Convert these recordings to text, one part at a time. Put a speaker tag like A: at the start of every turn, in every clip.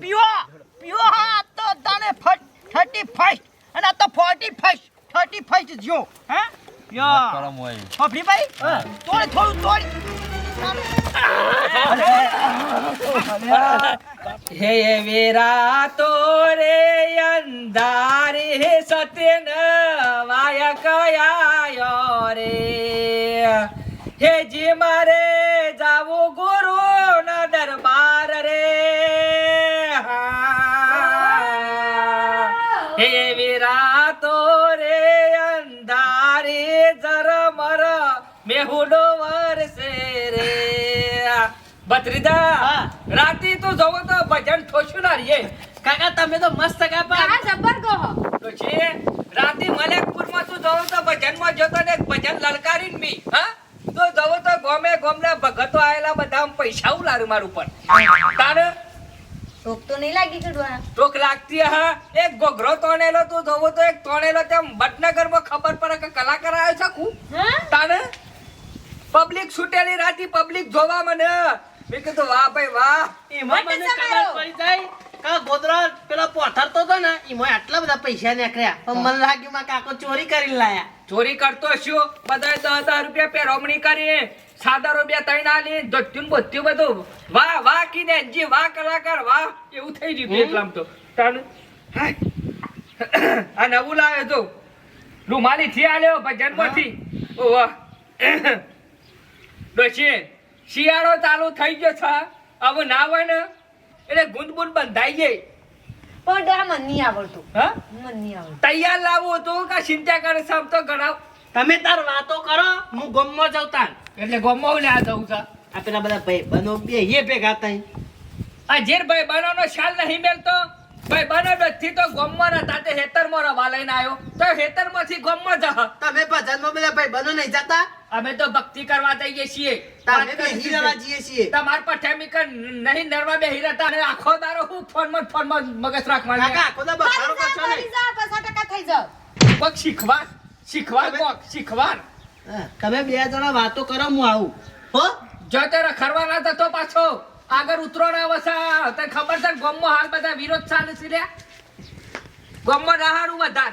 A: પીવો પીવો હા તો તને 31 અને આ તો 41 31 જો હા યો
B: કરમ હોય
A: ફફડી ભાઈ થોડું તોડી
C: હે વીરા તોરે અંધારે સત્યન વાય કયાયો રે હે જી મારે જાવું ગુરુ ના દરબાર રે હે વીરા તોરે અંધારે જરમર મેહુડો વરસે રે બત્રીદા રાતી તો જોવો તો ભજન ઠોશું ના રીએ કાકા તમે તો મસ્ત ગાપા
D: હા જબર કહો
C: તો છે રાતી મલેકપુર માં તું જોવો તો ભજન માં જોતો ને ભજન લલકારીન મી હા તો જોવો તો ગોમે ગોમના ભગતો આયેલા બધા પૈસા ઉલારું મારું પર તારે
D: ટોક તો નહીં લાગી કડવા
C: ટોક લાગતી હા એક ગોગરો તોણેલો તું જોવો તો એક તોણેલો તેમ વડનગર માં ખબર પડે કે કલાકાર આવ્યો છે કુ
D: હા
C: તારે પબ્લિક છૂટેલી રાતી પબ્લિક જોવા મને મેં કીધું વાહ ભાઈ વાહ
A: એમાં મને ખબર પડી જાય કા ગોદરા પેલા પોથરતો તો ને એમાં આટલા બધા પૈસા નીકળ્યા પણ મને લાગ્યું માં કાકો ચોરી કરીને લાયા
C: ચોરી કરતો શું બધા 10,000 રૂપિયા પેરોમણી કરી સાદા રૂપિયા તૈન આલી ધોત્યું બધું બધું વાહ વાહ કીને જી વાહ કલાકાર વાહ એવું થઈ ગયું એકલામ તો તાન આ નવું લાવ્યો તો રૂમાલી થી આલ્યો ભજન માંથી ઓ વાહ ડોશી શિયાળો ચાલુ થઈ ગયો છે હવે ના હોય ને એટલે ગુંદબુંદ બંધાઈ ગઈ
D: પણ ડોહા મને નહીં આવડતું
C: હા
D: મને નહીં આવડતું
C: તૈયાર લાવવું હતું કે ચિંતા કરે સામ તો ગણાવ
A: તમે તાર વાતો કરો હું ગમમાં જાઉં તાર
C: એટલે ગમો ને આ જવું છે
A: આ પેલા બધા ભાઈ બનો બે હે ભેગા થાય
C: આ જેર ભાઈ બનાનો શાલ નહીં મેલતો ભાઈ બનો નથી તો ગમમાં ના તાતે હેતરમાં રવા લઈને આવ્યો તો હેતરમાંથી ગમમાં જા
A: તમે ભજનમાં બધા ભાઈ બનો નહીં જતા
C: અમે તો ભક્તિ કરવા જઈએ છીએ
A: તમે બે હીરા જઈએ છીએ
C: તમાર પર ઠેમિકર નહીં નરવા બે હીરાતા અને આખો દારો હું ફોનમાં મગજ રાખવાનું
A: કાકા ખોદા બખારો કરશો
D: થઈ
A: નહીં
D: જાવ 50% થઈ જાવ
C: કોક શીખવા
A: તમે બે જણા વાતો કરો હું આવું હો
C: જો તે રખડવાના થતો પાછો આગળ ઉતરો ના વસા તને ખબર છે ગમમાં હાલ બધા વિરોધ ચાલે છે લે ગમમાં રહાડું વધાર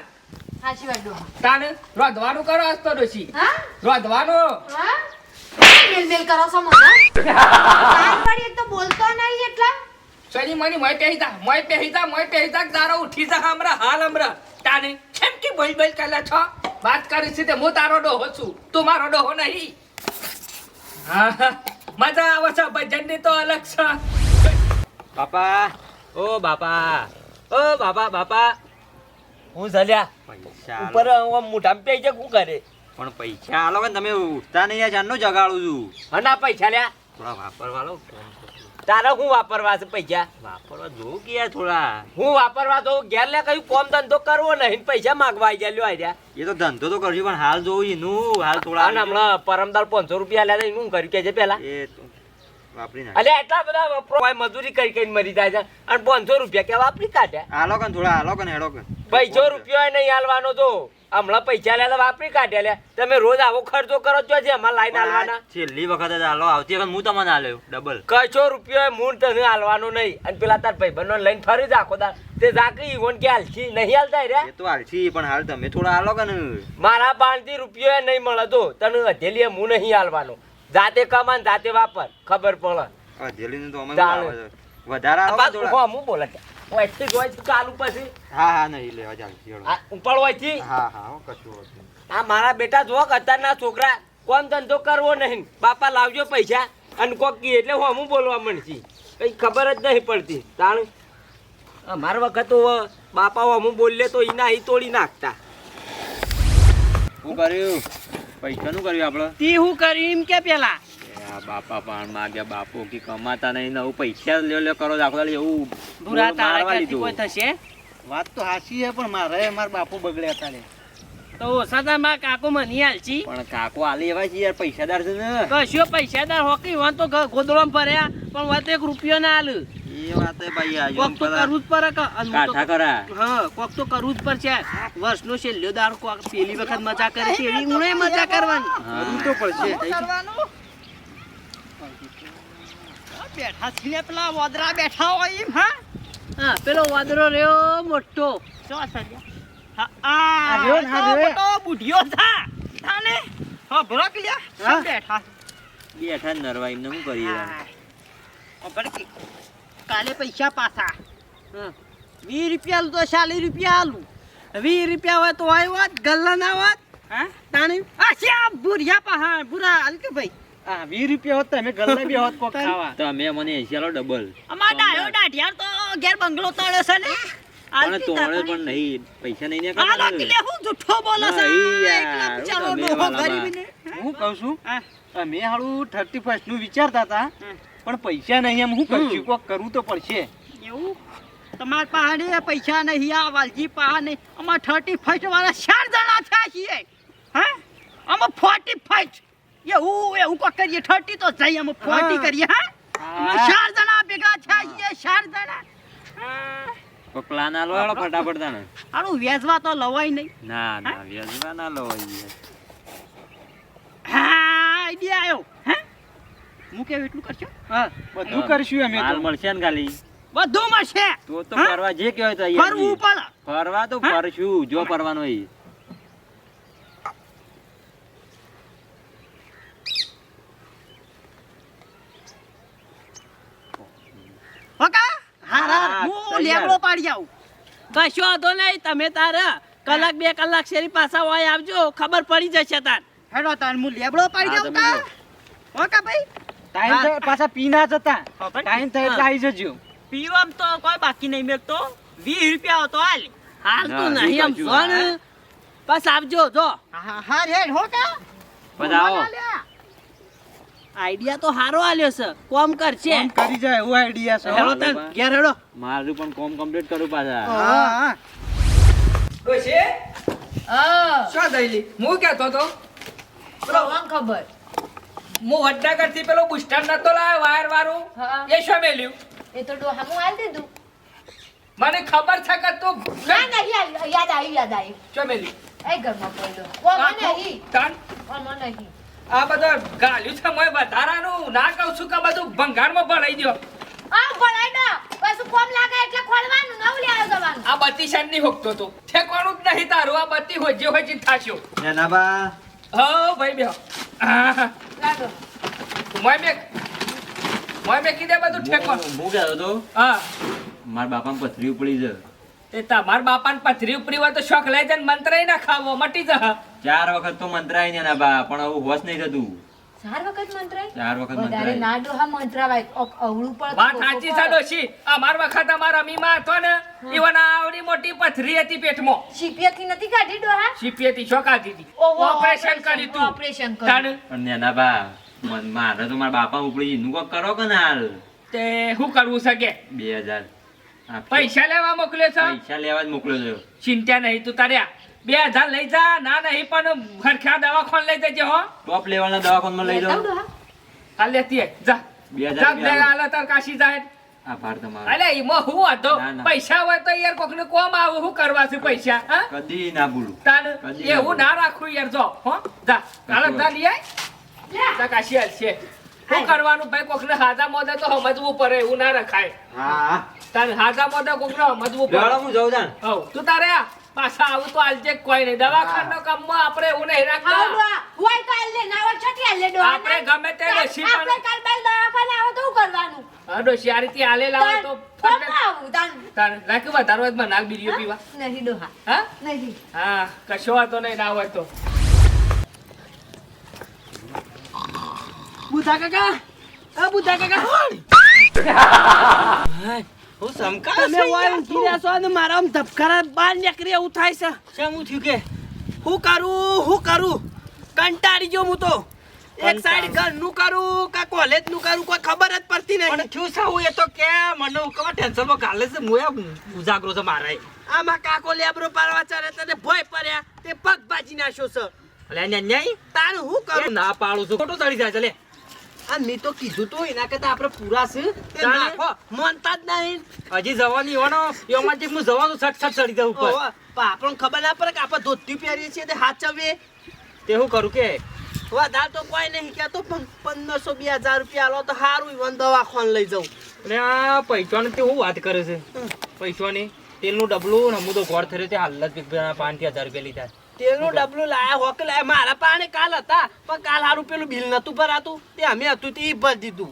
D: હાચી વાત ડોહા
C: તાને રોધવાનું કરો હસતો ડોશી
D: હા
C: રોધવાનું
D: હા મેલ કરો છો મને કાન પડી તો બોલતો નહીં એટલે
C: સની મની મોય પહેતા તારો ઉઠી જા હમરા હાલ હમરા તાને કેમ કે બોલ કલા છો વાત કરી છે તે હું તારો ડોહો છું તું મારો ડોહો નહીં હા મજા આવે છે ભજનની તો અલગ છે
B: બાપા ઓ બાપા હું ચાલ્યા
E: પૈસા
B: ઉપર મોઢામાં પેઈ છે શું કરે
E: પણ પૈસા આલો કે તમે ઉઠતા નહીં યાર જાનનો જગાડું છું
B: હના પૈસા લ્યા
E: થોડા વાપરવા લો
B: તારા હું વાપરવા છે પૈસા
E: વાપરવા જોઉં કે યાર થોડા
B: હું વાપરવા તો ઘેર લે કયું કોમ ધંધો કરવો નહીં પૈસા માંગવા આવી લ્યો આર્યા
E: એ તો ધંધો તો કરજો પણ હાલ જોઉં એનું હાલ થોડા
B: અને હમણાં પરમદાર 500 રૂપિયા લે હું કર્યું કે છે પેલા
E: એ તો વાપરી નાખ
B: અલ્યા એટલા બધા વપરો મજૂરી કરી મરી જાય છે અને 500 રૂપિયા કે વાપરી કાઢ્યા
E: આલો કે થોડા આલો કે હેડો કે
B: 500 રૂપિયા નહીં હાલવાનો તો હમણાં પૈસા લે વાપરી કાઢ્યા લે તમે રોજ આવો ખર્ચો કરો છો છે અમાર લાઈન હાલવાના
E: છેલ્લી વખત જ આલો આવતી વખત હું તમને આલ્યો ડબલ
B: કશો રૂપિયો મૂળ તને હાલવાનો નહીં અને પેલા તાર ભાઈબંધો લઈને ફરી રાખો તાર તે જાકી ઈવન કે હાલશી નહીં હાલતા રે
E: એ તો હાલશી પણ હાલ તમે થોડા આલો કે ને
B: મારા બાણથી રૂપિયો નહીં મળે તો તને અધેલી હું નહીં હાલવાનો જાતે કમાન જાતે વાપર ખબર પડે
E: અધેલી તો અમે
B: ચાલે.
E: વધારે આલો કે થોડા
B: હું બોલે ઓયથી જોઈ ચાલુ પછી
E: હા નહીં લેવા ચાલશી હેડો
B: આ ઉપર ઓયથી
E: હા હો કશું હોતું નહીં.
B: આ મારા બેટા જો અત્યારના છોકરા કોમ ધંધો કરવો નહીં બાપા લાવજો પૈસા અને કોક કી એટલે હું બોલવા મળશી કઈ ખબર જ નહીં પડતી તાણ મારા વખત તો બાપા હું બોલે તો ઈના ઈ તોડી નાખતા
E: શું કર્યું પૈસાનું કર્યું આપણે
A: તી હું કરી એમ કે પેલા
E: આ બાપા પણ માગ્યા બાપો કે કમાતા નહીં ને હું પૈસા લ્યો કરો દાખલા એવું
A: બુરા તારા
E: મારવા
A: ક્યાંથી
E: લીધું.
A: કોઈ થશે
F: વાત તો હાચી છે પણ મારા બાપુ બગડ્યા હતા લે
A: તો ઓછા માં કાકો મની હાલશી
E: પણ કાકો આલી એવા છે યાર પૈસાદાર છે ને
A: કશો પૈસાદાર હોકી વાં તો ગોદડામાં ભર્યા પણ વાત 1 રૂપિયો ના હાલ
E: એ વાત એ ભાઈ આજુ
A: કોક તો કરવું જ પડે કે અને હું તો-
E: કાઠા કરા
A: હા કોક તો કરવું જ પડશે વર્ષનો છેલ્લો દાડો કોક પેલી વખત મજા કરે છે એવી ઉણે મજા કરવાની
F: કરવું તો પડશે
A: બેઠા છીએ પેલા વદરા બેઠા હોય એમ હા હા પેલો વાદરો રહ્યો મોટો શું સર્યા હા આ
F: રહ્યો ને, હા, રહ્યો.
A: મોટો બુઢિયો થા થાને હા ભરો કે લ્યા
F: હા?
A: બેઠા
E: બેઠા જ નરવા એમને શું કરીએ
A: કાલે પૈસા પાછા 20 રૂપિયા આલું તો 40 રૂપિયા આલું 20 રૂપિયા હોય તો હોય વાત ગલ્લા ના વાત હા તાણી આ શ્યા ભૂરિયા પહા ભૂરા હાલ કે ભાઈ
F: આ 20 રૂપિયા હોત તમે ગલ્લે બી હોત કોક ખાવા
E: તો અમે મને 80 આલો ડબલ
A: અમાર ડાયો દાઢિયાર તો ઘેર બંગલો તળે છે ને
E: પણ તોડે પણ નહીં પૈસા નહીં ને
A: આ લોકી લે હું જુઠ્ઠો બોલો છે
E: હા, યાર,
A: એકલા બિચારો
E: તમે
A: ડોહો
E: વાલા
A: ગરીબને
F: હું કહું છું
A: હા.
F: અમે હાલું 31 નું વિચારતા હતા પણ પૈસા નહીં એમ હું કરશું કોક કરવું તો પડશે
A: એવું તમાર પાસે પૈસા નહીં આ વાલજી પાસે નહીં અમાર 31 વાળા 4 જણા થયા છીએ હા અમે 45 એવું કોક કરીએ 30 તો જઈ અમે 40 કરીએ હા અમે 4 જણા ભેગા થયા છીએ 4 જણા
E: કોઈ પ્લાન આલો હાલો ફટાફટ તાને
A: આનું વેચવા તો લવાય નહીં
E: ના ના વ્યાજવા ના લો
A: હા આઈડિયા આવ્યો હે હું કેવું એટલું કરશો
F: હા બધું કરશું અમે
E: માલ
F: તો
E: મળશે ને ખાલી
A: બધું મળશે
E: તો
A: હા?
E: ફરવા જે કહેવાય તો
A: ફરવું પડે
E: ફરવા તો
A: હા?
E: ફરશું જો ફરવાનું હોય
A: ઓકા હારા
E: હા,
A: હું
E: તૈયાર.
A: લેબડો પાડી આવું કશો વાંધો નહીં તમે તારા કલાક 2 કલાક શેરી પાછા હોય આવજો ખબર પડી જશે તાર હેડો તાર હું લેબડો પાડી
E: હા,
A: આવું
E: તમે
A: તા ઓકા ભાઈ
F: ટાઈમ
A: હા.
F: થાય પાછા પીના જતા
A: ખબર?
F: ટાઈમ થાય એટલે
A: હા.
F: આવી જજો
A: પીવામ તો કોઈ બાકી નહીં મેકતો 20 રૂપિયા હતો હાલ હાલ તો
E: ના,
A: નહીં આમ
E: કશું
A: જો ને
E: હા.
A: બસ આવજો જો હા હેડ હો કા
E: બધાઓ
A: આઈડિયા તો હારો આલ્યો છે કોમ કરશે
F: ફોન કરી જાય એવો આઈડિયા છે
A: હેડો તાર ઘેર હેડો
E: મારું પણ કોમ કમ્પ્લીટ કરું પાછા
F: હા હા
C: ડોશી
D: હા
C: શું થયેલી હું કહેતો તો
D: પ્રવાન ખબર
C: હું વડનગરથી પેલો બુસ્ટર નતો લાવ્યો વાયર વાળું
D: હા.
C: એ શું મેલ્યું
D: એ તો ડોહામું આલ દીધું
C: મને ખબર છે કે તું
D: ના નહીં યાદ આવ્યું
C: શું મેલ્યું
D: એ ઘરમાં પડ્યો કોમ નહીં
C: તાન
D: કોમ નહીં
C: આ બધો ગાલ્યું છે મોય વધારાનું ના કહું છું કે બધું ભંગારમાં ભરાઈ દો
D: આ ભણાઈ દો કશું કોમ લાગે એટલે ખોલવાનું નવ લેવા જવાનું
C: આ બત્તી શાન ની હોકતો તો ઠેકવાનું જ નહીં તારું આ બત્તી હોજે હોજી થાશ્યો હો ભાઈ બેહો આહ,
D: લાગો
C: મોય મે કીધે બધું ઠેકવા
E: હું કહેતો તો
C: હા
E: મારા બાપાને પથરી ઉપડી છે
C: તે તમાર બાપાને પથરી ઉપરી હોય તો શોખ લઈ જાય મંત્ર ના ખાવો મટી જા
E: 4 વખત તો મંત્રાય ને ના બા પણ આવું હોશ નહીં થતું
D: 4 વખત મંત્રાય
E: 4 વખત
D: વધારે
E: મંત્રાય
D: ના ડોહા મંત્રાવાય અવળું પણ
C: વાત સાચી છે ડોશી અમાર વખત અમારા મીમાં હતો ને ઈવન આવડી મોટી પથરી હતી પેટમાં
D: શીપિયાથી નથી કાઢી ડોહા
C: સીપીએથી શોકાતી હતી
D: ઓહો,
C: ઓપરેશન કર્યું તું
D: ઓપરેશન કર્યું.
C: તાણ
E: પણ ના બા મારે તો મારા બાપા ઉપડી એનું કોક કરો કે ના હાલ
C: તે શું કરવું શકે
E: 2000 આપજો.
C: પૈસા લેવા મોકલ્યો છે
E: પૈસા લેવા જ મોકલ્યો છે
C: ચિંતા નહીં તું તાર્યા 2000 લઈ જા ના નહીં પણ હરખા દવાખાન લઈ જજે હો
E: ટોપ લેવલના દવાખાનામાં લઈ
D: લેતા
E: જાઓ
D: ડોહા
C: હાલ લેતી આય, જા
E: 2000
C: જા
E: રૂપિયા
C: બે હાલે તાર કાશી જાય
E: આભાર તમારો
C: અલે ઈમો હું હતો
E: ના, ના.
C: પૈસા હોય તો યાર કોકને કોમ આવું હું કરવા છે પૈસા હા
E: કદી ના ભૂલું
C: તાન
E: કદી
C: એવું ના રાખું યાર જો હો જા હાલ જા લઈ આય
D: લે
C: જા કાશી હાલ છે શું કરવાનું ભાઈ કોકને હાજા મોદે તો સમજવું પડે એવું ના રખાય
E: હા
C: તાન હાજા મોદે કોકને સમજવું
E: ચાલો
C: પડે
E: હું જાઉં તાન
C: હવ તું તારે આ પાછા આવું તો આલજે કોઈ નહીં દવાખાના કામમાં આપણે એવું નહીં
D: હા
C: રાખતા
D: ડોહા હોય તો આલ લે ના હોય છોટી આલ લે ડોહા
C: આપણે ગમે તે ડોશી
D: આપણે
C: પણ
D: કાલ બાલ દવાખાને આવો તો શું કરવાનું
C: હા ડોશી આ રીતે આલે લાવો તો
D: કોમ આવું તાન
C: તાન રાખ્યું વધારો હોય તો મને નાલ બીડીઓ પીવા
D: નહીં ડોહા
C: હા
D: નહીં
C: હા કશો વાતો નહીં ના હોય તો
A: બુધા કાકા આ બુધા કાકા
F: હું સમકા
A: તમે વાય ઊંઘી રહ્યા છો અને મારા આમ ધબકારા બહાર નીકળી એવું થાય છે
F: શેમ થયું કે
A: હું કરું કંટાળી ગયો હું તો એક સાઈડ ઘરનું કરું કા કોલેજનું કરું કોઈ ખબર જ પડતી
F: પણ
A: નહીં
F: થયું સાવું એ તો કે મને કવા ટેન્શનમાં ગાલે છે મોયા ઉજાગરો છે મારે
A: આમાં કાકો લેબરો પાડવા ચાલે તને ભોય પડ્યા તે પગ બાજી નાખ્યો છે
F: અલે ન્યાય
A: તારું હું કરું
F: ના પાડું છું ખોટું ચડી જાય છે લે
A: આ મેં તો કીધું તું એના કરતા આપણે પૂરા છે તે
F: તાણે?
A: નાખો મનતા જ નહીં
F: હજી જવાની હોવાનો એમાં હું જવાનું સટ ચડી દઉં ઉપર
A: ઓવા, પણ આપણને ખબર ના પડે કે આપણે ધોતી પહેરીએ છીએ તે હાચવીએ
F: તે હું કરું કે
A: વધારે તો કોઈ નહીં કહેતો પણ 1500-2000 રૂપિયા આલો તો સારું ઈવન દવાખાને લઈ જાઉં
F: અને આ પૈસાની તે હું વાત કરે છે પૈસોની તેલનું ડબલું ને હું તો ઘર થયો તે હાલ જ 5,000 રૂપિયા લીધા.
B: તેલનું ડબલું લાયા હોકે લાયા મારા પાણે કાલ હતા પણ કાલ હારું પેલું બિલ નતું ભરાતું તે અમે હતું તે ભરી દીધું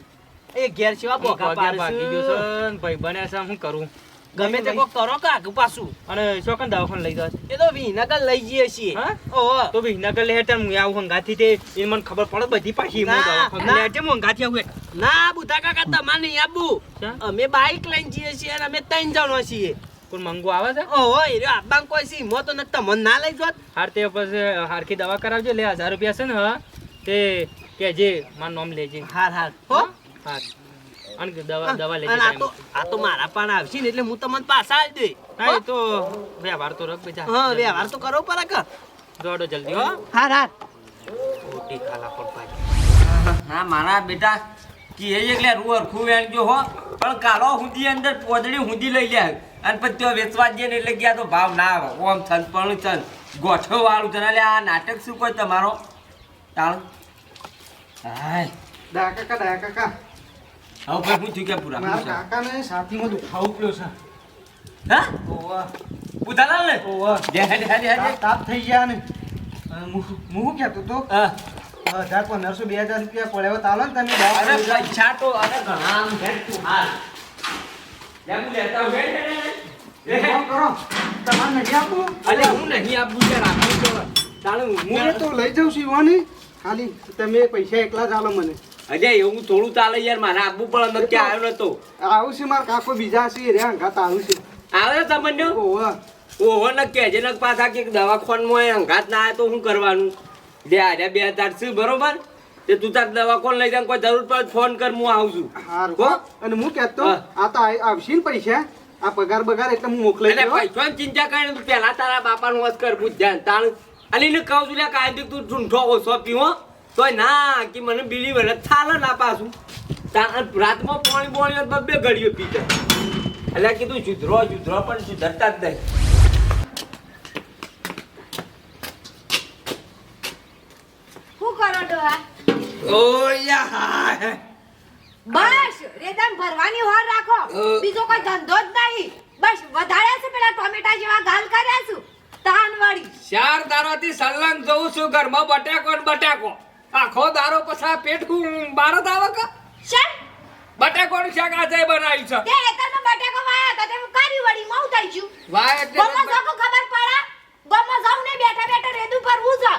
B: એ ઘેર સેવા બોકા
F: પગાર ભાગી ગયો
B: પાડે
F: છે ને ભાઈ બને છે શું કરું
B: ગમે તે કોક કરો કાક પાછું
F: અને શોકન દવાખાને લઈ જાત
B: એ તો વિનગર લઈ જઈએ છીએ
F: હા?
B: ઓહો
F: તો ભાઈ નગર લે હેઠળ હું આવું હંગાથી તે એ મને ખબર પડે બધી પાછી
B: ના, ના.
F: લે હું હંગાથી આવું
B: ના બુધા કાકા તમારે નહીં આબુ
F: ચા?
B: અમે બાઈક લઈને જઈએ છીએ અને અમે 3 જણો છીએ
F: કોઈ મંગો આવે છે
B: ઓહો એ રહ્યો આબાંગ કોઈ સી મો તો ન તમને ના લઈ જોત
F: હાર તે પછી હારખી દવા કરાવજો લે 1000 રૂપિયા છે ને હા તે કેજે મારું નામ લેજે
B: હાર હાર હો
F: હા અને દવા લેજે
B: અને આ તો મારા પાણ આવશે ને એટલે હું તમને પાછા આવી દે
F: હા એ તો વ્યવહાર તો રખ બેજા
B: હા વ્યવહાર તો કરો પર કે
F: જોડો જલ્દી હો
B: હાર હાર
F: રોટી ખાલા પર પાછી
B: હા મારા બેટા કે એટલે રૂ અરખું વેણજો હો પણ કાલો હુંદી અંદર પોદડી હુંદી લઈ લે અને પછી તો વેચવા જઈએ ને એટલે ગયા તો ભાવ ના આવે ઓમ છન પણ છન ગોઠો વાળું છે એટલે આ નાટક શું કોઈ તમારો તાળ હાય
G: ડાયા કાકા
B: હવે ભાઈ હું થયું કે પૂરા
G: મારા કાકાને છાતીમાં દુખાવો પડ્યો છે.
B: હા
G: ઓવા
B: બુધાલાલ ને
G: ઓવા
B: દે હે હે
G: તાપ થઈ ગયા ને અને હું શું કહેતો તો
B: હા
G: 1,500 2,000 રૂપિયા પડ્યો તાલો ને તમે
B: અરે
G: દવા
B: પૈસા તો અરે ઘણા આમ ભેટ તું હાલ લે હું લેતા ભેટ
G: ફોન કરો તમારે નહીં આપવું
B: અલે હું નહીં આપું છે રાખું છો તાણે
G: હું
B: હું
G: તો લઈ જાઉં છું ઈવાની ખાલી તમે પૈસા એકલા જ આલો મને
B: અજય એવું થોડું ચાલે યાર મારે આપવું પણ અંદર ક્યાં આવ્યો નતો
G: આવું છે મારા કાકો બીજા છે રે અંગાત આવું છે
B: આવે તમને
G: ઓવા
B: ઓહો ન કહેજે ન પાછા કે દવાખાનમાં અંગાત ના આવે તો શું કરવાનું લે આજે 2,000 છે બરોબર તે તું તાર દવાખાન લઈ જાય કોઈ જરૂર પડે ફોન કર હું આવું છું
G: હારું
B: હો?
G: અને હું કહેતો
B: હા.
G: આ તો આવશે ને પૈસા આ પગાર બગાર એટલે હું મોકલાઈ
B: એટલે
G: દઉં
B: પૈસાની ચિંતા કરીને તું પહેલા તારા બાપાનું વસ કર પૂછ ધ્યાન તાણ અને એને કહું છું લે કાયદે તું ઠૂંઠો ઓછો પીવો તોય ના કે મને બીલી વરસ થાલે ના પાછું તાણ રાતમાં પાણી બબે ઘડીઓ પીતે એટલે કીધું સુધરો પણ સુધરતા જ નહીં
D: શું કરો ડોહા
B: ઓયા
D: બસ રેદાન ભરવાની હોર રાખો બીજો કોઈ ધંધો જ નહીં બસ વધારે છે પેલા ટોમેટા જેવા ગાલ કર્યા છું તાનવાળી
C: 4 દારોથી સલંગ જોઉં છું ઘરમાં બટાકો ને બટાકો આખો દારો પછા પેટ બાર જ આવે કે
D: શેર
C: બટાકો નું શાક આજે બનાવ્યું છે
D: તે એતરનો બટેકો વાયા તો તે કારી વળી મઉ થઈ ગયું
C: વાહ એટલે
D: ગમમાં જાકો ખબર પડે ગમમાં જાવ ને બેઠા બેઠા રેદુ પરવું છે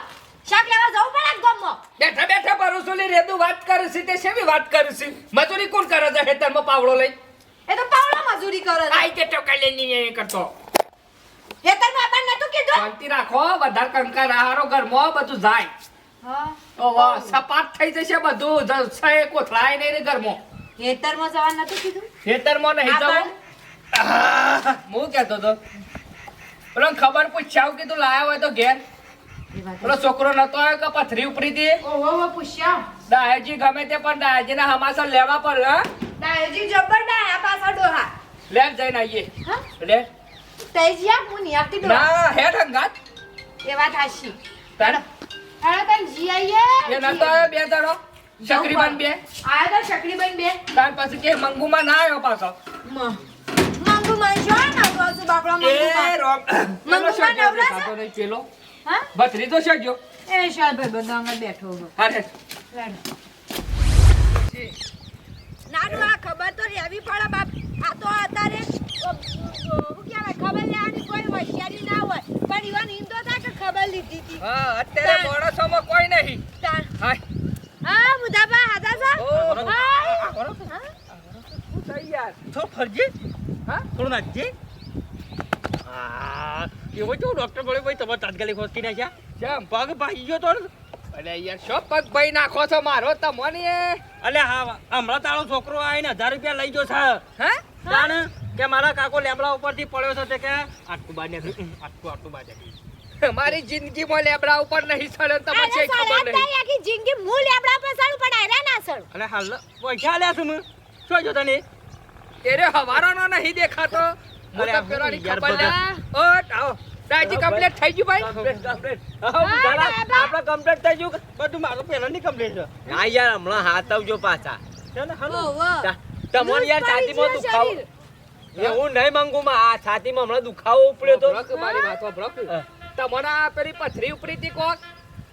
D: શાક લેવા જવું પડે ગમમાં
C: બેઠા બેઠા પરોસોલી રેદુ વાત કરે છે તે શેવી વાત કરે છે મજૂરી કોણ કરે છે ખેતરમાં પાવડો લઈ
D: એ તો પાવડા મજૂરી કરે છે
C: આઈ કે ટોકા લઈને એ કરતો
D: હેતરમાં આપણને નતું કીધું
C: શાંતિ રાખો વધારે કંકાર આહારો ઘરમાં બધું જાય
D: હા
C: ઓ વાહ સપાટ થઈ જશે બધું જશે કોથળાય નહીં રે ઘરમાં
D: હેતરમાં જવાનું નતું કીધું
C: ખેતરમાં નહીં જવું હું કહેતો તો પેલો ખબર પૂછ્યા કે તું લાયા હોય તો ઘેર પેલો છોકરો નતો આવ્યો કે પથરી ઉપરી હતી
D: ઓહો પૂછ્યા
C: ડાયજી ગમે તે પણ ડાયજીના હમાસા લેવા પડે હા
D: દાયજી જબર ડાયા પાછા ડોહા
C: લે જઈને આવીએ
D: હા
C: લે
D: તેજિયા હું નહીં આવતી ડોહા
C: ના હેડ હંગાત
D: એ વાત હાચી
C: તાર
D: અરે તન જી આઈએ
C: એ નતો આવ્યો બે જણો ચકરીબન બે
D: આયા તો શકડીબેન બે
C: ત્યાર પછી કે મંગુમાં ના આવ્યો પાછો
D: મંગુ માનશો ના તો આસુ બાપડા
C: એ
D: મંગુ
C: રોમ
D: મંગુમાં નવરા છે?
C: ખાતો નહીં પેલો
D: હા
C: ભત્રી તો શક્યો
D: એ શાલ ભાઈ બધો આગળ બેઠો હો
C: હારે
D: નાનું આ ખબર તો લેવી પડે બાપ આ તો અત્યારે શું કહેવાય ખબર લેવાની કોઈ હોશિયારી ના હોય પણ ઈવન હિંદો થાય કે ખબર લીધી હતી
C: હા અત્યારે માણસોમાં કોઈ નહીં હાય
D: હા મુદાબા હાદા સા
C: ઓ,
D: હા
C: શું થઈ યાર
F: થોડું ફરજી
C: હા
F: થોડું નાખજે હા એવો જો ડોક્ટર બોલે ભાઈ તમારે તાત્કાલિક હોસ્પિટલ નાખ્યા
C: કેમ
F: પગ ભાગી ગયો તો
C: અલે યાર શો પગ ભાઈ નાખો છો મારો તમને
F: અલે હા હમણાં તારો છોકરો આવીને 1000 રૂપિયા લઈ ગયો છે
C: હે
F: જાણે કે મારા કાકો લેબડા ઉપરથી પડ્યો છે તે કે આટલું બાર નીકળ્યું આટલું બાર નીકળ્યું
C: મારી જિંદગીમાં લેબડા ઉપર નહીં સડે તમને છે ખબર નહીં
D: આખી જિંદગી મૂળ લેબડા પર સારું પડાય રે ના સર
F: અલે હાલ પૈસા આલ્યા છું મેં શું જો તને
C: તેરે હવારોનો નહીં દેખાતો
F: અરે
C: મોટા પેલાની
F: યાર
C: ખબર લે
F: બધા.
C: ઓટ આવો દાજી કમ્પ્લીટ થઈ ગયું ભાઈ
F: આપણે કમ્પ્લીટ થઈ ગયું બધું મારું પહેલાની કમ્પ્લીટ છે
B: ના યાર હમણાં હાથ આવજો પાછા
F: છે ને હાલો
D: ઓહો
B: તમારે યાર છાતીમાં દુખાવો એવું નહીં માંગુ માં આ છાતીમાં હમણાં દુખાવો ઉપડ્યો તો
C: ભોળક મારી વાત ભોળક. તમને આ પેલી પથરી ઉપડી હતી કોક?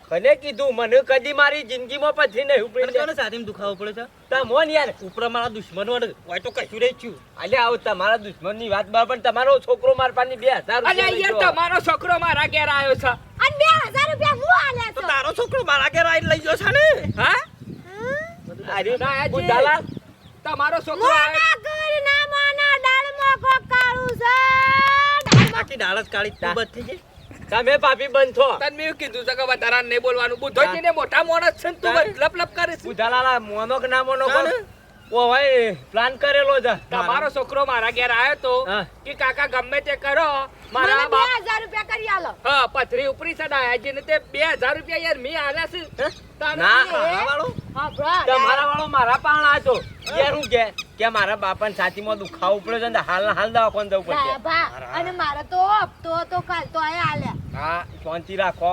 B: કને કીધું મને કદી મારી જિંદગીમાં પથરી નહીં ઉપડી
F: કોને સાથેમાં દુખાવો પડે છે
B: તમોન યાર
F: ઉપર મારા દુશ્મનો હોય તો કશું રહી છું
B: અલે આવ તમારા દુશ્મનની વાત બાર પણ તમારો છોકરો મારવાની 2000
C: અલ્યા યાર તમારો છોકરો મારા ઘેર આવ્યો છે.
D: અને 2000 રૂપિયા હું આલે
F: તો
D: છો
F: તારો છોકરો મારા ઘેર આવીને લઈ ગયો છે ને
C: હા?
B: અરે
C: ના,
B: બુધાલા
C: તમારો છોકરો આવ્યો.
D: મોના ઘર ના માના ડાળમાં કોક કાળું છે
F: આખી ડાળસ કાળી તું બધ થઈ જાય
B: તમે પાપી બંધ થો
C: તને મેં કીધું છે કે વધારા નહીં બોલવાનું. બુદ્ધોજીને મોટા માણસ છે ને તું લપ લપ કરે છે.
B: બુધાલા મોનો કે ના મોનો કોણ ઓ ભાઈ પ્લાન કરેલો છે
C: તમારો છોકરો મારા ઘેર આવ્યો તો
B: હા.
C: કે કાકા ગમે તે કરો
D: મને
C: મારા બાપ
D: 2000 રૂપિયા કરી આલો
C: હા પથરી ઉપરી ચડાયા છે ને તે 2000 રૂપિયા યાર મેં આલ્યા છે. તારે
B: ના
F: વાળો
D: હા બ્રો
B: તમારા વાળો મારા પાણા હતો યાર હું કે મારા બાપાને છાતીમાં દુખાવો ઉપડ્યો છે ને હાલ હાલ દવાખાને જવું પડશે
D: ભા અને મારે તો હપ્તો તો કાલ તો આયા આલ્યા
B: હા શાંતિ રાખો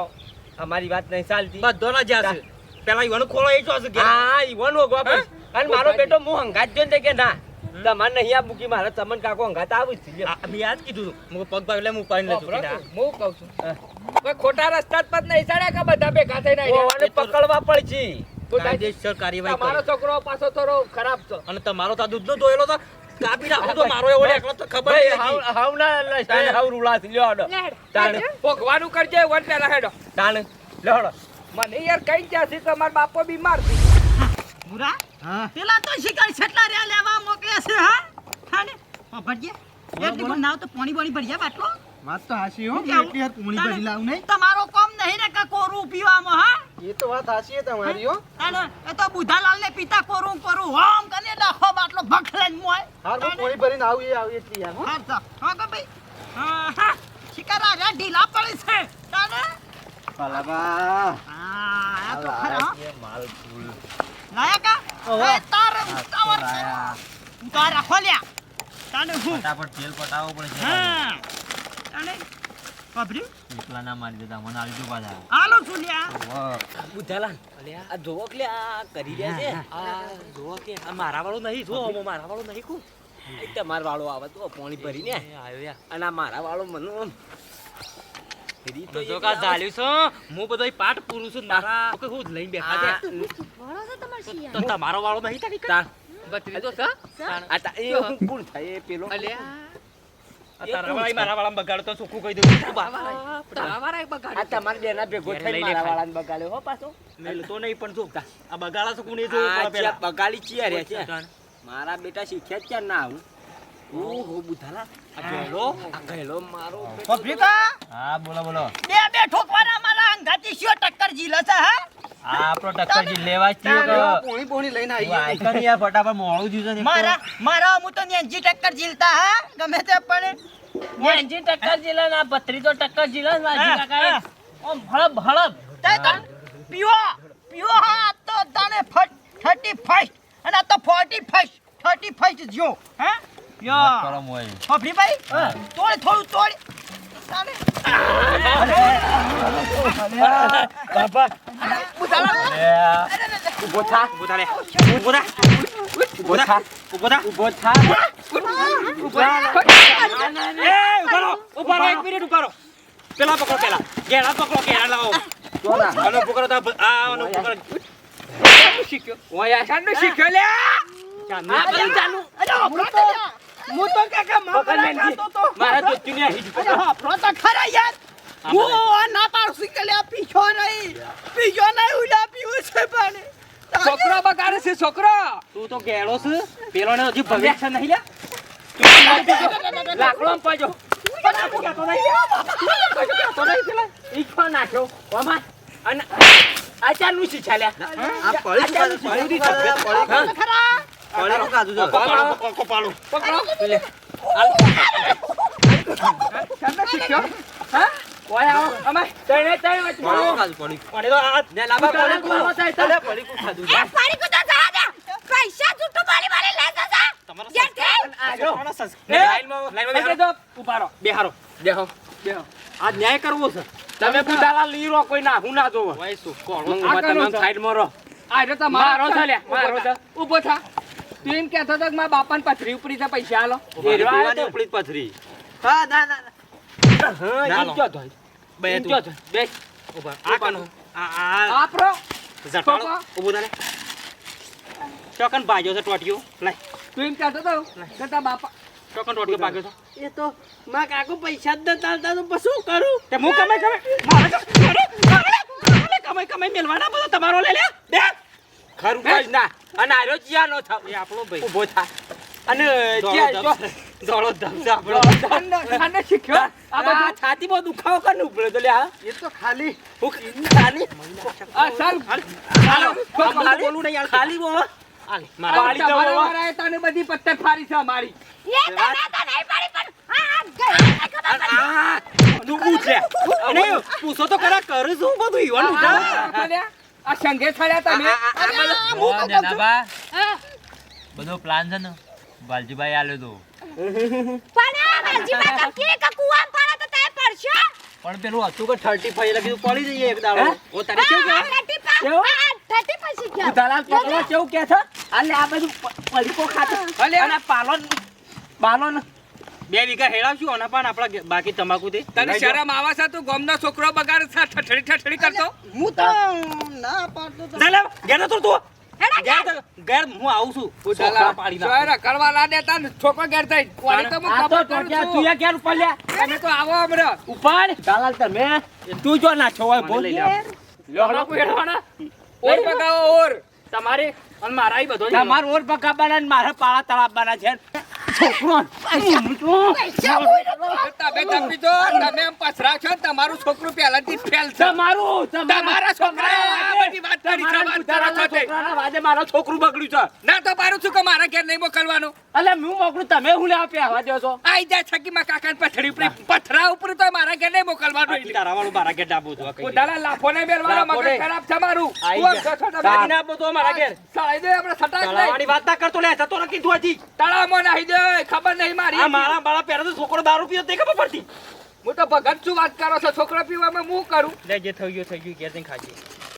B: અમારી વાત નહીં ચાલતી
F: બધો ના જ્યાં છે પેલા ઈવાનો ખોળો એ જો છે
B: હા ઈવન હોગવા પણ અને મારો બેટો હું હંગાત જોઈને કે ના તમારે નહીં આ મૂકી મારે ચમન કાકો હંગાત આવું જ છે
F: મેં યાદ કીધું હું પગ પગ એટલે હું ઉપાડીને લઈ જઉં
C: હું કહું છું કોઈ ખોટા રસ્તા જ નહીં ચડ્યા કે બધા ભેગા થઈને આવ્યા?
B: ઓવાને પકડવા પડશે
F: કાયદેસર કાર્યવાહી
C: તમારો
F: કરો
C: છોકરો પાછો થોડો ખરાબ છે.
F: અને તમારો તો આ દૂધનો દોયેલો તો કાપી નાખો તો મારો એવો એકલો તો ખબર
B: ભાઈ
F: નહીં હતી.
B: હાવ ના લસાને હાવ રૂલા થી લ્યો આડો
D: લેડ
B: તાણ
C: ભોગવાનું કરજે વન પેલા હેડો.
B: તાણ લ્યો આડો
C: મને યાર કઈ જ્યાંથી તમારો બાપો બીમાર છે.
A: મુરા
G: હા
A: પેલા તો શિકાર છેટલા રહ્યા લેવા મોકલ્યા છે હા ખાને ભરજે એટલી પણ નાવ તો પાણી પાણી ભરજે બાટલો
G: વાત તો હાચી હો
A: હું
G: કે
A: કેવું?
G: એટલી હાથ પૂણી ભરી લાવું નહીં
A: તમારો કોમ નહીં ને કે કોરું પીવામાં હા
G: એ તો વાત હાચી છે તમારી હો
A: અને એ તો બુધાલાલ ને પિતા કોરું હોમ કને લાખો બાટલો ભખલે જ મોય
G: હાર હું પૂણી ભરીને આવું એટલી યાર હો
A: હા તો હા કે ભાઈ હા હા શિકાર આ રહ્યા ઢીલા પડી છે તાને
G: પાલાબા
A: હા આ તો ખરા
F: એ માલ ફૂલ
A: લાયા કા એ તાર ઉતાવળ ઉતાર રાખો લ્યા તાને હું
E: ફટાફટ તેલ પટાવવો પડે છે
A: હા તાને બાબરી
E: એકલા ના મારી દેતા મને આલજો પાછા
A: આલો છું લ્યા
B: બુધાલા આ જોવો કે આ કરી રહ્યા છે
F: આ જો કે આ મારા વાળો નહીં જો હું મારા વાળો નહીં કુ
B: તમાર વાળો આવે તો પાણી ભરીને
F: આયો યાર
B: અને આ મારા વાળો મને આમ ફરી તો
F: તો કા ઝાલ્યું છો હું બધો પાઠ પૂરું છું મારા કે હું જ લઈને બેઠા છે
D: ભણો છો તમાર શિયા
F: તો તમારો વાળો નહીં તારી
B: તાણ
C: ભત્રીજો છે?
B: આ તા એ હું કોણ થાય એ પેલો
C: અલ્યા
F: તારા વાળા મારા વાળા બગાડ તો ચોખ્ખું કહી દઉં તું બા
C: તારા વાળા
B: આ
C: બગાડ
B: તમારા બેના ભેગો
F: ઘેર
B: થઈને
F: લઈ
B: મારા
F: લેખાય.
B: વાળાને બગાડ્યો હો પાછો
F: મેલ તો નહીં પણ જો આ બગાડા તો કોને જોવું
B: આ
F: પડે પેલા
B: ચિયા બગાડી ચિયા રે છે મારા બેટા શીખ્યા જ ક્યાં ના આવું ઓહો બુધાલા
F: આ ગેલો
B: આ ગયેલો મારો
A: બાબરીકા
E: હા બોલો બોલો
A: બે બે ઠોકવાના મારા અંગાથી શિયો ટક્કર જીલે છે હા
E: આ આપણો ટક્કરજી લેવા જ થયો કે
G: પૂણી પૂણી લઈને
E: તું
G: આવી
E: આયકા નહીં યાર ફટાફટ મોડું જ્યું છે ને એક તો.
A: મારા હું તો નેનજી ટક્કર જીલતા હા ગમે તે પણ
B: નેનજી ટક્કર જીલા ના ભત્રીજો ટક્કર જીલા ના જી કાકા ઓમ હળબ હળબ
A: તે તો પીવો હા આ તો તને 31 અને આ તો 31 જો હા
E: વાત
A: યો
E: કરો મોય
A: બાબરી ભાઈ તોડ થોડું તોડ તાને
B: બાપા
A: બુધાલા
B: ઉભો થા
F: ઉભો થા લે ઉભો થા
B: ઉભો થા
F: ઉભો થા
B: ઉભો થા
F: એ ઉભો રહો 1 મિનિટ ઉભો રહો પેલા પકડો પેલા ગેડા પકડો ગેડા લાવો આનો પકડો તો આ આનો પકડો
C: શીખ્યો ઓય શાનું શીખ્યો લે
F: ચાનું
C: આ ચાલુ
A: હું તો કાકા
B: પકડ નેનજી મારા તો ચુને
A: અરે હા પ્રોતા ખરા યાર હું આ ના પાડું કે લે પીછો નહીં ઉલા પીવું છે પાણી
C: છોકરો બગાડે છે છોકરો
F: તું તો ગેડો છે પેલો ને હજી ભવિષ્ય નહીં લે
B: લાકડો પાજો ઈ ખો નાખ્યો ઓમાં અને આ ચાનું શી ચાલ્યા
G: આ પડી
A: ખરા
G: પડી કાધું જો
F: કોપાળું
C: પકડો
B: લે
C: શાનું શીખ્યો હા ઓય આવો અમે તણે તણે વચ્ચે બોલો
G: પડી
F: પણ એ તો આ
B: ને લાબા
C: તણે
B: કોણ
C: કોણ થાય તો
G: પડી કુ ખાધું
D: એ પાડી કુદા જા દે પૈસા છૂટું મારી મારી લે જા
F: તમારો
D: યાર કે
F: તમારો સંસ્કાર
B: લાઈનમાં
F: બેહારો ઉપાડો બેહારો
B: દેખો
F: આ ન્યાય કરવો છે
B: તમે બુધાલા લીરો કોઈ ના હું ના જોવો
F: ભાઈ શું કોણ
B: મંગવા તમે સાઈડ માં રહો
C: આ જો
B: મારો છે લે, મારો છે.
C: ઊભો થા તું એમ કહેતો હતો કે મારા બાપાને પથરી ઉપરી છે પૈસા આલો
B: હેરવા આવ્યો તો.
F: ઉપડી જ પથરી
A: હા ના ના
B: હા,
F: ના
B: ઈ
F: લો.
B: ક્યો થાય?
F: બે
B: ઈ
F: તું.
B: ક્યો થાય? બેસ.
F: ઉભા આ કનો આ
C: આપરો
F: ઝટાડો
C: છોકરો.
F: ઉભો થાને ચોકન ભાગ્યો છે ટોટિયો લાય
C: તું એમ કહેતો હતો કે તારા બાપા
F: ચોકન ટોટિયો ભાગ્યો છે
A: એ તો માં કાકો પૈસા જ નતા આલતા તો પછી શું કરું
F: તે હું કમાઈ મેલવાના બધો તમારો લે લે બે
B: ખરું કોઈ જ ના. અને આર્યો ચિયાનો થાવ.
F: એ આપણો ભાઈ
B: ઊભો થા. અને
F: દોડો
B: ચિયા જો.
F: ધબ. દોડો ધબ છે આપણો
C: ખાને શીખ્યો આ
B: આ
C: બધું
B: છાતીમાં દુખાવો કરીને ઉભળ્યો તો લે હા.
G: એ તો ખાલી
B: ખાલી
C: અસલ
F: હાલો
B: ખાલી
F: બોલું નહીં યાર
B: ખાલી બોલો.
F: હાલે મારા
B: પાડી દો
C: તમારા
B: હવે.
C: વાળાએ તને બધી પત્તર ફાડી છે અમારી
D: એ તને તો નહીં પડી પણ
B: આ તું પૂછે.
F: અને પૂછો તો ખરા કરું છું બધું ઈવન ઉઠા
C: આ સંઘે થયા તમે
E: બધો પ્લાન છે ને વાલજીભાઈ આલ્યો તો
D: પણ આ વાલજીમાં તો કે કુવામ પડે તો તે પડશે
E: પણ પેલું હતું કે 35 લખી પડી જઈએ એક દાડો
F: ઓ તારે કેવું કે
D: 35 શીખ્યા
B: દલાલ પકડો કેવું કે છે? આલે આ બધું પડીકો ખાતો.
C: અલે.
B: અને પાલોન
F: 2 વીઘા હેડાવશું અને પણ આપણા બાકી તમાકુ તે
C: તને શરમ આવે છે તું ગામનો છોકરો બગાડ છે ઠઠડી ઠઠડી કરતો
A: હું તો ના પાડતો તો
F: ના લે ઘેર તો તું
D: હેડા
F: ઘેર તો ઘેર હું આવું છું છોકરા પાડી નાખ
C: સોયરા કરવા ના દેતા ને છોકરો ઘેર થઈ કોની તો હું
B: આ તો
C: ખબર કરું
B: ટોટિયા
C: છું.
B: તુયા ક્યાં ઉપર લ્યા?
C: તમે તો આવો હમણાં
B: ઉપાડ. દલાલ તમે તું જો નાખો હોય બોલ.
F: મને લઈ જાઓ.
C: લોહડો પહેરવાના ઓર પગાવો ઓર
F: તમારે અને મારા બધો
B: તમાર ઓર પકાવવાના ને મારા પાળા તળાવવાના છે. છોકરો
C: તમે તપી જો તમે એમ પસરા છો ને તમારું છોકરું પહેલાથી જ ફેલ છે તમારા છોકરાએ આ બધી વાત કરી છે, વાત કરો છો તે.
B: છોકરાના વાદે મારું છોકરું બગડ્યું છે.
C: ના તો પારું છું કે મારા ઘેર નહીં મોકલવાનું
B: અલે હું મોકલું તમે હું લેવા પહેવા દો છો?
C: આઈ જાય છકીમાં કાકા પથડી ઉપર પથરા ઉપર તો મારા ઘેર નહીં મોકલવાનું
F: તારા વાળું બારા કે ડાબુ તો
C: ઉડાલા લાફોને બેરવાનો
B: લાફો
C: મગજ
B: ને.
C: ખરાબ છે મારું
B: આઈ
C: તું આમ
B: જા.
C: છો છો તમે.
F: દાદી ના બધો મારા ઘેર
C: સળાઈ દે આપણે સટાક નહીં
F: તળાવવાની વાત ના કરતો લે જતો ન કીધું હજી
C: તળાવમાં નાહી દે ખબર નહીં મારી
F: આ મારા બાળા પહેલા તો છોકરો દારૂ પીતો તે ખબર પડતી
C: હું તો ભગત શું વાત કરો છો છોકરો પીવામાં હું કરું
F: લે જે થઈ ગયું ઘેર જઈને ખાજે